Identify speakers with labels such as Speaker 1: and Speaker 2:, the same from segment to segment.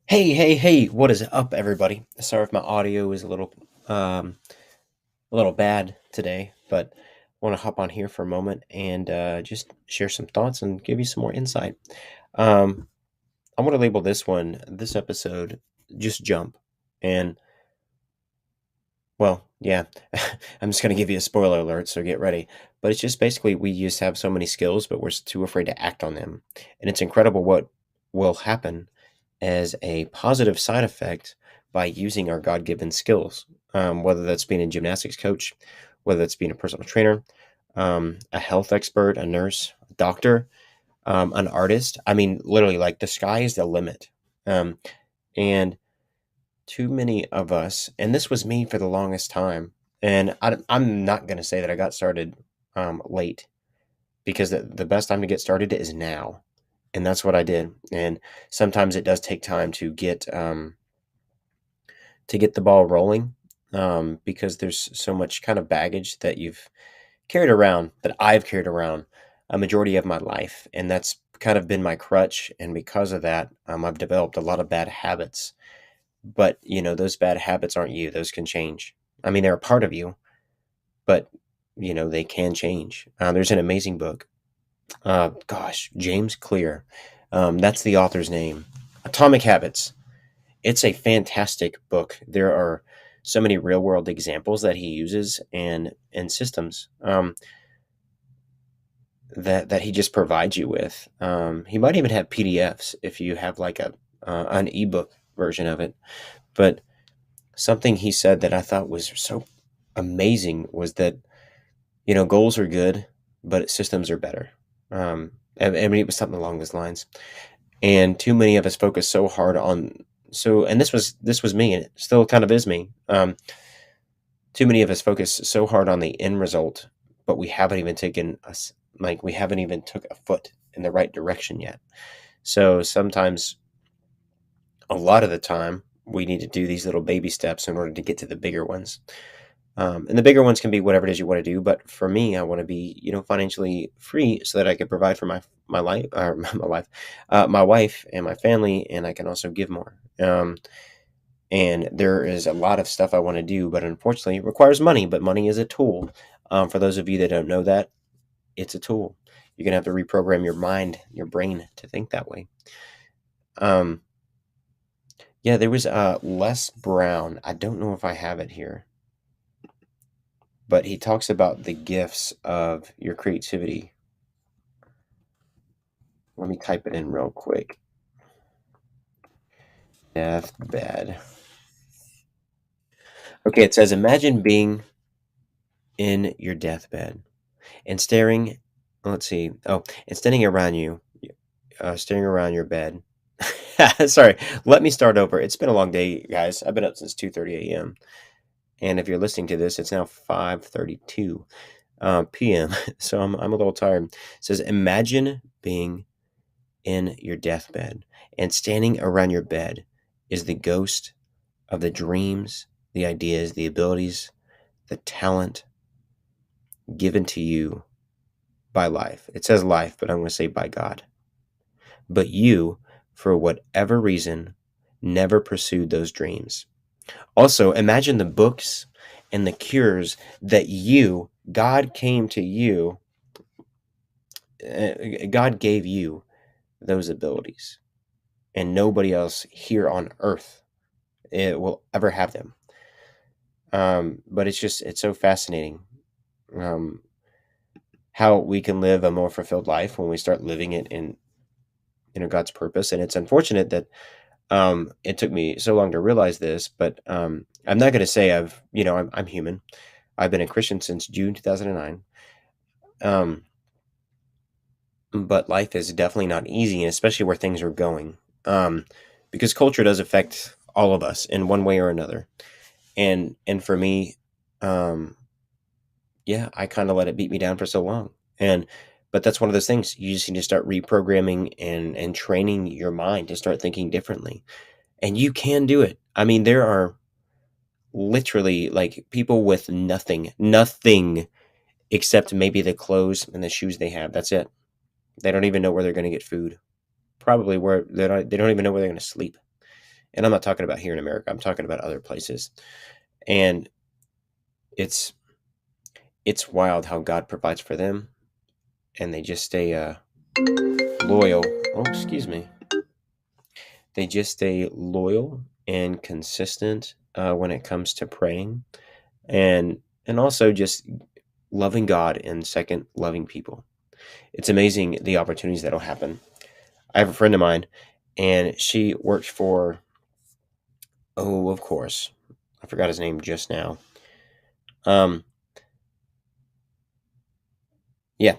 Speaker 1: Hey, hey, hey, what is up, everybody? Sorry if my audio is um, a little bad today, but I want to hop on here for a moment and just share some thoughts and give you some more insight. Um, I want to label this episode, just jump. And, well, yeah, I'm just going to give you a spoiler alert, so get ready. But it's just basically we just have so many skills, but we're too afraid to act on them. And it's incredible what will happen as a positive side effect by using our God given skills, whether that's being a gymnastics coach, whether that's being a personal trainer, a health expert, a nurse, a doctor, an artist. I mean, literally, like the sky is the limit. Um, and too many of us, and this was me for the longest time, and I'm not going to say that I got started late because the best time to get started is now. And that's what I did. And sometimes it does take time to get the ball rolling, because there's so much kind of baggage that you've carried around, that I've carried around a majority of my life, and that's kind of been my crutch. And because of that, I've developed a lot of bad habits. But those bad habits aren't you; those can change. I mean, they're a part of you, but they can change. There's an amazing book. Gosh, James Clear. That's the author's name. Atomic Habits. It's a fantastic book. There are so many real world examples that he uses and systems, that he just provides you with. He might even have PDFs if you have like a an ebook version of it. But something he said that I thought was so amazing was that goals are good, but systems are better. I mean, it was something along those lines. And too many of us focus so hard on and this was me, and it still kind of is me. Too many of us focus so hard on the end result, but we haven't even taken us like we haven't even took a foot in the right direction yet. So sometimes, a lot of the time, we need to do these little baby steps in order to get to the bigger ones. And the bigger ones can be whatever it is you want to do. But for me, I want to be, financially free so that I can provide for my life, or my life, my wife and my family, and I can also give more. And there is a lot of stuff I want to do, but unfortunately, it requires money. But money is a tool. For those of you that don't know that, it's a tool. You're gonna have to reprogram your mind, your brain, to think that way. Um, yeah, there was Les Brown. I don't know if I have it here, but he talks about the gifts of your creativity. Let me type it in real quick. Deathbed. Okay, it says, imagine being in your deathbed and staring. Let's see. Oh, and standing around you, staring around your bed. Sorry, let me start over. It's been a long day, guys. I've been up since 2:30 a.m. And if you're listening to this, it's now 5:32 p.m. So I'm a little tired. It says, imagine being in your deathbed, and standing around your bed is the ghost of the dreams, the ideas, the abilities, the talent given to you by life. It says life, but I'm going to say by God. But you, for whatever reason, never pursued those dreams. Also, imagine the books and the cures that God came to you, God gave you those abilities, and nobody else here on earth will ever have them. But it's so fascinating, um, how we can live a more fulfilled life when we start living it in God's purpose. And it's unfortunate that it took me so long to realize this, but I'm not going to say I'm human. I've been a Christian since June 2009. Um, but life is definitely not easy, and especially where things are going, because culture does affect all of us in one way or another. And for me, um, yeah, I kind of let it beat me down for so long. And but that's one of those things you just need to start reprogramming and training your mind to start thinking differently. And you can do it. I mean, there are literally like people with nothing except maybe the clothes and the shoes they have. That's it. They don't even know where they're going to get food. Probably where they don't even know where they're going to sleep. And I'm not talking about here in America. I'm talking about other places. And it's it's wild how God provides for them, and they just stay loyal. Oh, excuse me. They just stay loyal and consistent when it comes to praying, and also just loving God and second loving people. It's amazing the opportunities that'll happen. I have a friend of mine, and she works for, oh, of course, I forgot his name just now. Um, yeah,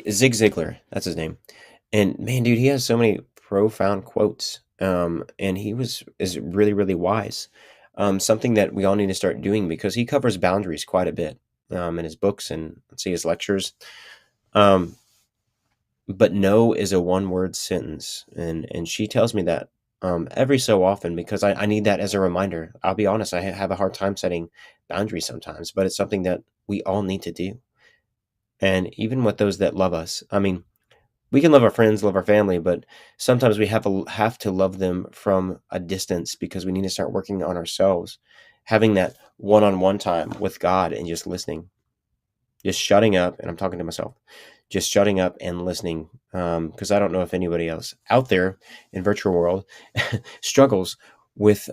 Speaker 1: Zig Ziglar, that's his name. And man, dude, he has so many profound quotes. And he is really, really wise. Something that we all need to start doing because he covers boundaries quite a bit in his books and let's see his lectures. Um, but no is a one word sentence, and she tells me that every so often because I need that as a reminder. I'll be honest, I have a hard time setting boundaries sometimes, but it's something that we all need to do. And even with those that love us, I mean, we can love our friends, love our family, but sometimes we have to love them from a distance because we need to start working on ourselves, having that one-on-one time with God and just listening, just shutting up. And I'm talking to myself, just shutting up and listening. Because I don't know if anybody else out there in virtual world struggles with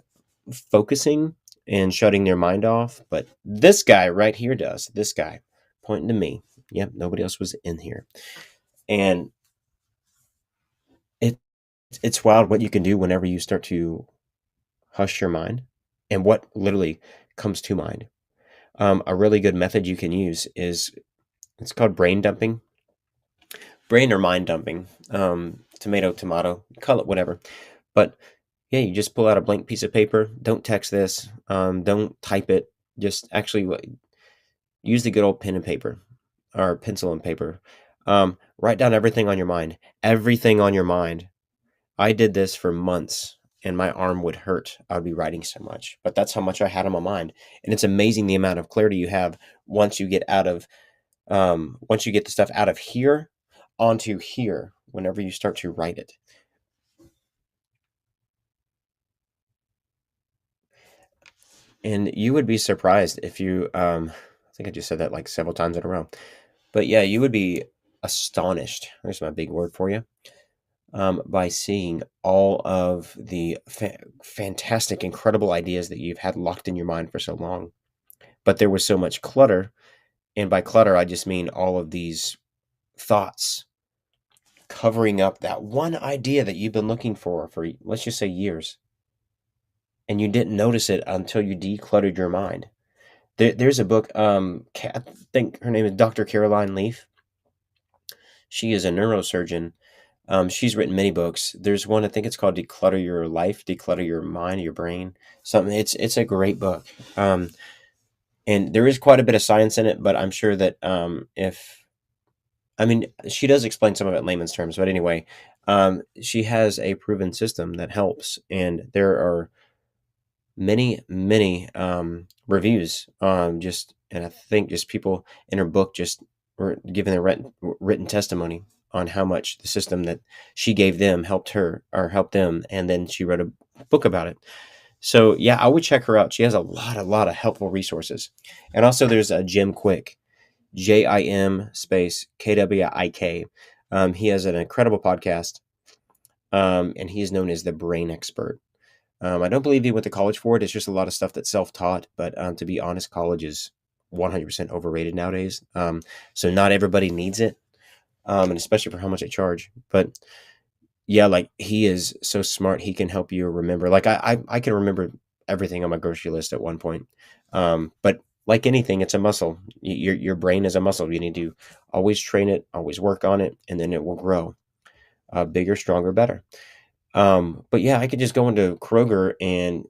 Speaker 1: focusing and shutting their mind off, but this guy right here does. This guy pointing to me. Yep, nobody else was in here, and it it's wild what you can do whenever you start to hush your mind and what literally comes to mind. A really good method you can use is it's called brain dumping, brain or mind dumping. Tomato, tomato, call it whatever. But yeah, you just pull out a blank piece of paper. Don't text this. Don't type it. Just actually use the good old pen and paper or pencil and paper. Write down everything on your mind. Everything on your mind. I did this for months and my arm would hurt. I would be writing so much, but that's how much I had on my mind. And it's amazing the amount of clarity you have once you get out of, once you get the stuff out of here onto here, whenever you start to write it. And you would be surprised if you, I think I just said that like several times in a row, but yeah, you would be astonished. There's my big word for you. By seeing all of the fantastic, incredible ideas that you've had locked in your mind for so long. But there was so much clutter. And by clutter, I just mean all of these thoughts covering up that one idea that you've been looking for, let's just say years. And you didn't notice it until you decluttered your mind. There's a book, I think her name is Dr. Caroline Leaf. She is a neurosurgeon. She's written many books. There's one, I think it's called Declutter Your Life, Declutter Your Mind, Your Brain. Something. It's a great book. And there is quite a bit of science in it, but I'm sure that if I mean she does explain some of it in layman's terms, but anyway, she has a proven system that helps, and there are many reviews just and I think just people in her book just were giving their written testimony on how much the system that she gave them helped her or helped them, and then she wrote a book about it. So yeah, I would check her out. She has a lot of helpful resources. And also there's a Jim Quick, Jim space Kwik. He has an incredible podcast, and he is known as the brain expert. I don't believe he went to college for it. It's just a lot of stuff that's self-taught. But to be honest, college is 100% overrated nowadays. So not everybody needs it, and especially for how much I charge. But yeah, like he is so smart. He can help you remember. Like I can remember everything on my grocery list at one point. But like anything, it's a muscle. Your brain is a muscle. You need to always train it, always work on it, and then it will grow bigger, stronger, better. But yeah, I could just go into Kroger and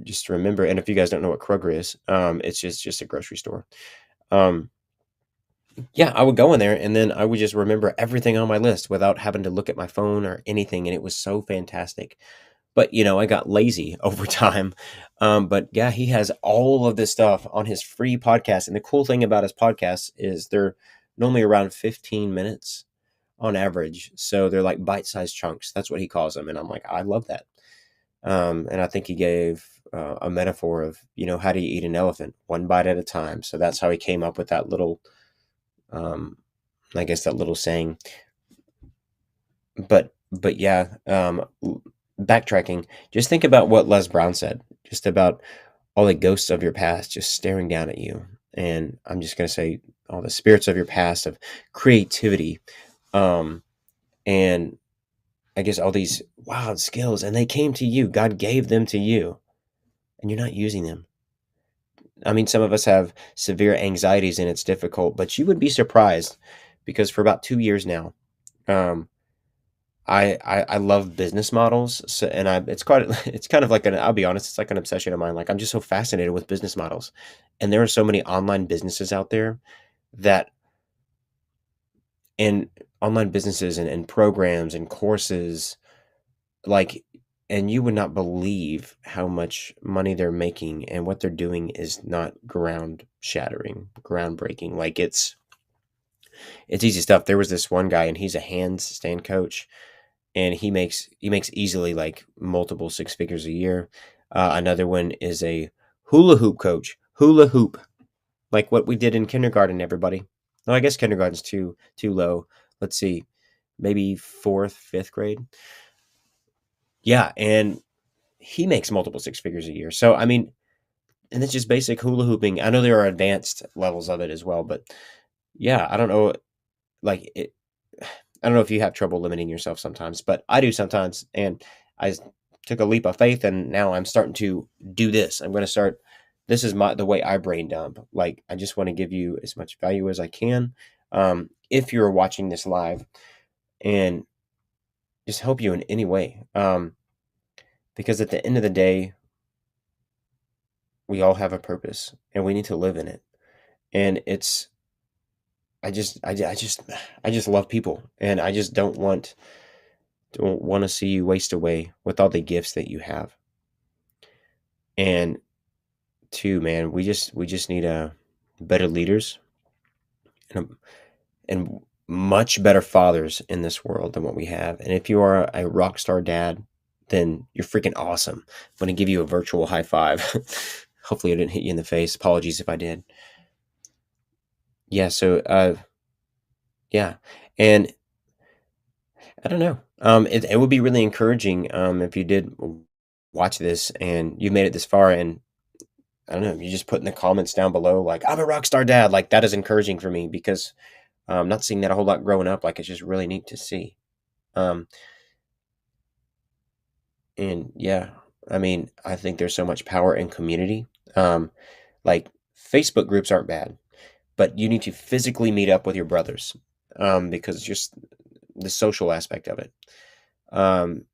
Speaker 1: just remember. And if you guys don't know what Kroger is, it's just a grocery store. Um, yeah, I would go in there and then I would just remember everything on my list without having to look at my phone or anything, and it was so fantastic. But I got lazy over time. But yeah, he has all of this stuff on his free podcast, and the cool thing about his podcasts is they're normally around 15 minutes on average, so they're like bite-sized chunks. That's what he calls them, and I'm like, I love that. And I think he gave a metaphor of, how do you eat an elephant? One bite at a time. So that's how he came up with that little, um, I guess, that little saying. But yeah, backtracking, just think about what Les Brown said, just about all the ghosts of your past just staring down at you. And I'm just going to say all the spirits of your past of creativity, um, and I guess all these wild skills, and they came to you. God gave them to you, and you're not using them. I mean, some of us have severe anxieties and it's difficult, but you would be surprised because for about 2 years now, um, I love business models. So, and it's quite, it's kind of like I'll be honest, it's like an obsession of mine. Like I'm just so fascinated with business models. And there are so many online businesses out there that, and online businesses and programs and courses, like, and you would not believe how much money they're making, and what they're doing is not groundbreaking. Like it's easy stuff. There was this one guy, and he's a handstand coach, and he makes easily like multiple six figures a year. Another one is a hula hoop coach. Hula hoop, like what we did in kindergarten. Everybody. No, I guess kindergarten's too low. Let's see, maybe fourth, fifth grade. Yeah, and he makes multiple six figures a year. So I mean, and it's just basic hula hooping. I know there are advanced levels of it as well, but yeah, I don't know. Like it, I don't know if you have trouble limiting yourself sometimes, but I do sometimes. And I took a leap of faith, and now I'm starting to do this. I'm going to start. This is the way I brain dump. Like I just want to give you as much value as I can. If you're watching this live, and just help you in any way. Because at the end of the day, we all have a purpose, and we need to live in it. And it's I just love people, and I just don't want to see you waste away with all the gifts that you have. And two, man, we just need better leaders, and much better fathers in this world than what we have. And if you are a rock star dad, then you're freaking awesome. I'm going to give you a virtual high five. Hopefully I didn't hit you in the face. Apologies if I did. Yeah, so yeah. And I don't know. It would be really encouraging if you did watch this and you made it this far, and I don't know, you just put in the comments down below like I'm a rock star dad. Like that is encouraging for me because I'm not seeing that a whole lot growing up. Like it's just really neat to see. Um, and yeah, I mean, I think there's so much power in community. Like Facebook groups aren't bad, but you need to physically meet up with your brothers, because just the social aspect of it. Um,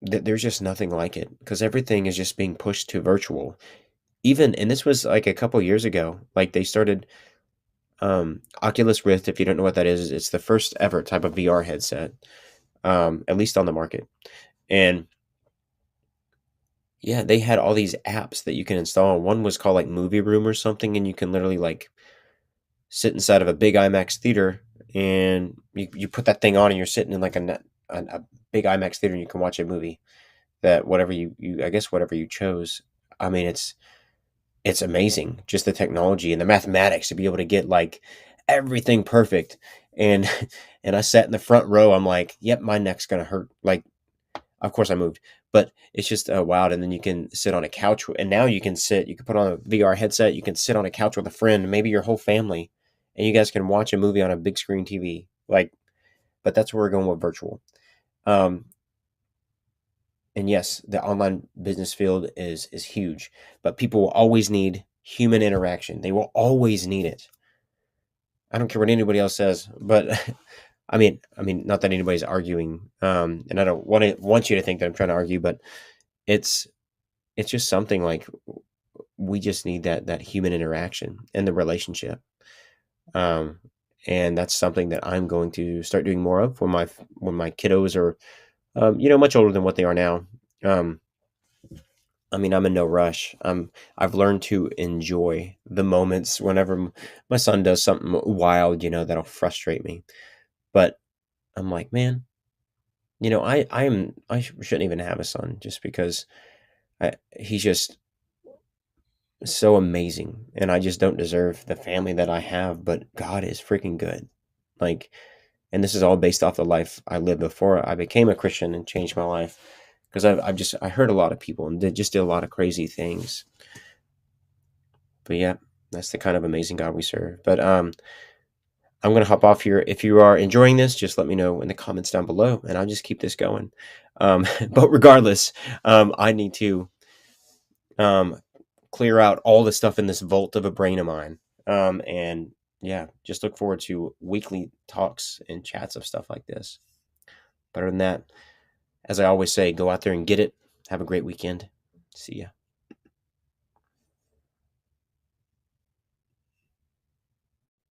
Speaker 1: there's just nothing like it because everything is just being pushed to virtual. Even, and this was like a couple years ago, like they started Oculus Rift. If you don't know what that is, it's the first ever type of VR headset, at least on the market. And yeah, they had all these apps that you can install. One was called like Movie Room or something, and you can literally like sit inside of a big IMAX theater, and you put that thing on, and you're sitting in like a big IMAX theater, and you can watch a movie that whatever you I guess whatever you chose. I mean, it's amazing, just the technology and the mathematics to be able to get like everything perfect. And and I sat in the front row. I'm like, yep, my neck's gonna hurt. Like, of course I moved, but it's just wild. And then you can sit on a couch, and now you can put on a VR headset. You can sit on a couch with a friend, maybe your whole family, and you guys can watch a movie on a big screen TV. Like, but that's where we're going with virtual. Um, and yes, the online business field is huge, but people will always need human interaction. They will always need it. I don't care what anybody else says, but I mean, not that anybody's arguing, and I don't want you to think that I'm trying to argue, but it's it's just something like we just need that human interaction and the relationship, um, and that's something that I'm going to start doing more of when my kiddos are, much older than what they are now. Um, I mean, I'm in no rush. I've learned to enjoy the moments whenever my son does something wild, that'll frustrate me. But I'm like, man, shouldn't even have a son just because he's just so amazing, and I just don't deserve the family that I have. But God is freaking good. Like, and this is all based off the life I lived before I became a Christian and changed my life. Because I heard a lot of people and did a lot of crazy things. But yeah, that's the kind of amazing God we serve. But I'm gonna hop off here. If you are enjoying this, just let me know in the comments down below, and I'll just keep this going. But regardless, I need to um, clear out all the stuff in this vault of a brain of mine. And yeah, just look forward to weekly talks and chats of stuff like this. But other than that, as I always say, go out there and get it. Have a great weekend. See ya.